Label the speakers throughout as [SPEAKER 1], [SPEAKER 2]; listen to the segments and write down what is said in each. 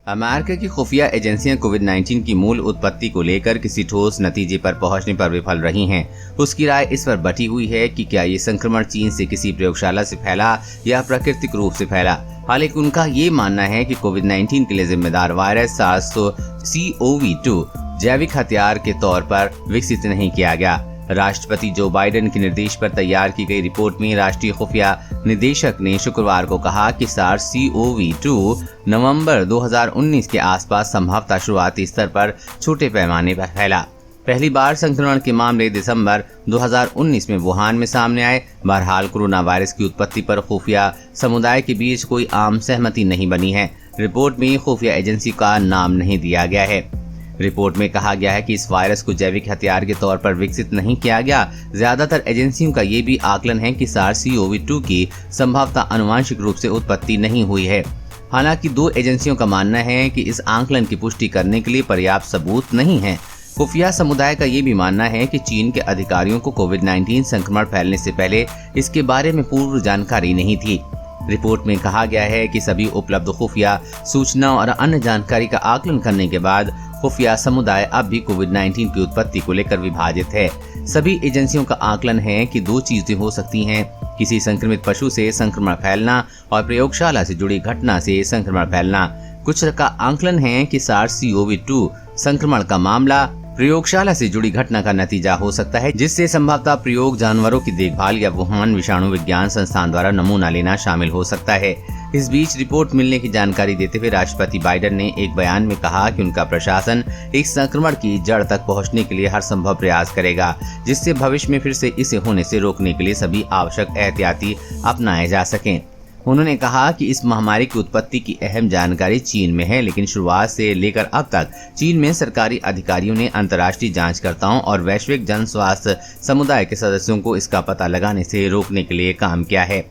[SPEAKER 1] America की खुफिया एजेंसियां कोविड-19 की मूल उत्पत्ति को लेकर किसी ठोस नतीजे पर पहुंचने पर विफल रही हैं। उसकी राय इस पर बटी हुई है कि क्या ये संक्रमण चीन से किसी प्रयोगशाला से फैला या प्राकृतिक रूप से फैला। हालांकि उनका ये मानना है कि कोविड-19 के लिए जिम्मेदार वायरस SARS-CoV-2 जैविक हथियार के तौर पर विकसित नहीं किया गया। राष्ट्रपति जो बाइडेन के निर्देश पर तैयार की गई रिपोर्ट में राष्ट्रीय खुफिया निदेशक ने शुक्रवार को कहा कि SARS-CoV-2 नवंबर 2019 के आसपास संभवतः शुरुआती स्तर पर छोटे पैमाने पर फैला। पहली बार संक्रमण के मामले दिसंबर 2019 में वुहान में सामने आए। बहरहाल कोरोना वायरस की उत्पत्ति पर खुफिया समुदाय के बीच कोई आम सहमति नहीं बनी है। रिपोर्ट में खुफिया एजेंसी का नाम नहीं दिया गया है। रिपोर्ट में कहा गया है कि इस वायरस को जैविक हथियार के तौर पर विकसित नहीं किया गया। ज्यादातर एजेंसियों का ये भी आकलन है कि SARS-CoV-2 की संभवतः आनुवंशिक रूप से उत्पत्ति नहीं हुई है। हालांकि दो एजेंसियों का मानना है कि इस आकलन की पुष्टि करने के लिए पर्याप्त सबूत नहीं है। खुफिया समुदाय का ये भी मानना है कि चीन के अधिकारियों को कोविड-19 संक्रमण फैलने से पहले इसके बारे में पूर्व जानकारी नहीं थी। रिपोर्ट में कहा गया है कि सभी उपलब्ध खुफिया सूचना और अन्य जानकारी का आकलन करने के बाद खुफिया समुदाय अब भी कोविड-19 की उत्पत्ति को लेकर विभाजित है। सभी एजेंसियों का आकलन है कि दो चीजें हो सकती हैं, किसी संक्रमित पशु से संक्रमण फैलना और प्रयोगशाला से जुड़ी घटना से संक्रमण फैलना। कुछ का आकलन है कि SARS-CoV-2 संक्रमण का मामला प्रयोगशाला से जुड़ी घटना का नतीजा हो सकता है, जिससे संभवतः प्रयोग जानवरों की देखभाल या वुहान विषाणु विज्ञान संस्थान द्वारा नमूना लेना शामिल हो सकता है। इस बीच रिपोर्ट मिलने की जानकारी देते हुए राष्ट्रपति बाइडेन ने एक बयान में कहा कि उनका प्रशासन इस संक्रमण की जड़ तक पहुंचने के लिए हर संभव प्रयास करेगा, जिससे भविष्य में फिर से इसे होने से रोकने के लिए सभी आवश्यक एहतियाती अपनाए जा सकें। उन्होंने कहा कि इस महामारी की उत्पत्ति की अहम जानकारी चीन में है, लेकिन शुरुआत से लेकर अब तक चीन में सरकारी अधिकारियों ने अंतर्राष्ट्रीय जांचकर्ताओं और वैश्विक जन स्वास्थ्य समुदाय के सदस्यों को इसका पता लगाने से रोकने के लिए काम किया है।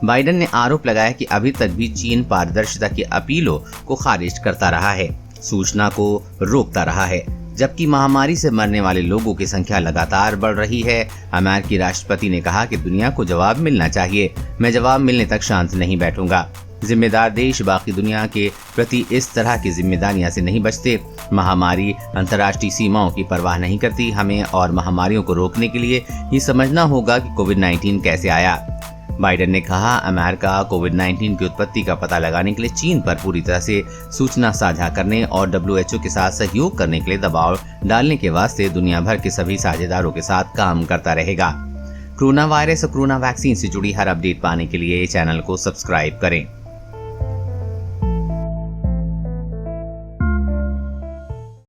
[SPEAKER 1] बाइडेन ने आरोप लगाया कि अभी तक भी चीन पारदर्शिता की अपीलों को खारिज करता रहा है, सूचना को रोकता रहा है, जबकि महामारी से मरने वाले लोगों की संख्या लगातार बढ़ रही है। अमेरिकी राष्ट्रपति ने कहा कि दुनिया को जवाब मिलना चाहिए। मैं जवाब मिलने तक शांत नहीं बैठूंगा। जिम्मेदार देश बाकी दुनिया के प्रति इस तरह की जिम्मेदारियां से नहीं बचते। महामारी अंतर्राष्ट्रीय सीमाओं की परवाह नहीं करती। हमें और महामारियों को रोकने के लिए ये समझना होगा कि कोविड-19 कैसे आया। बाइडेन ने कहा, अमेरिका कोविड-19 की उत्पत्ति का पता लगाने के लिए चीन पर पूरी तरह से सूचना साझा करने और WHO के साथ सहयोग करने के लिए दबाव डालने के वास्ते दुनिया भर के सभी साझेदारों के साथ काम करता रहेगा। कोरोना वायरस और कोरोना वैक्सीन से जुड़ी हर अपडेट पाने के लिए चैनल को सब्सक्राइब करें।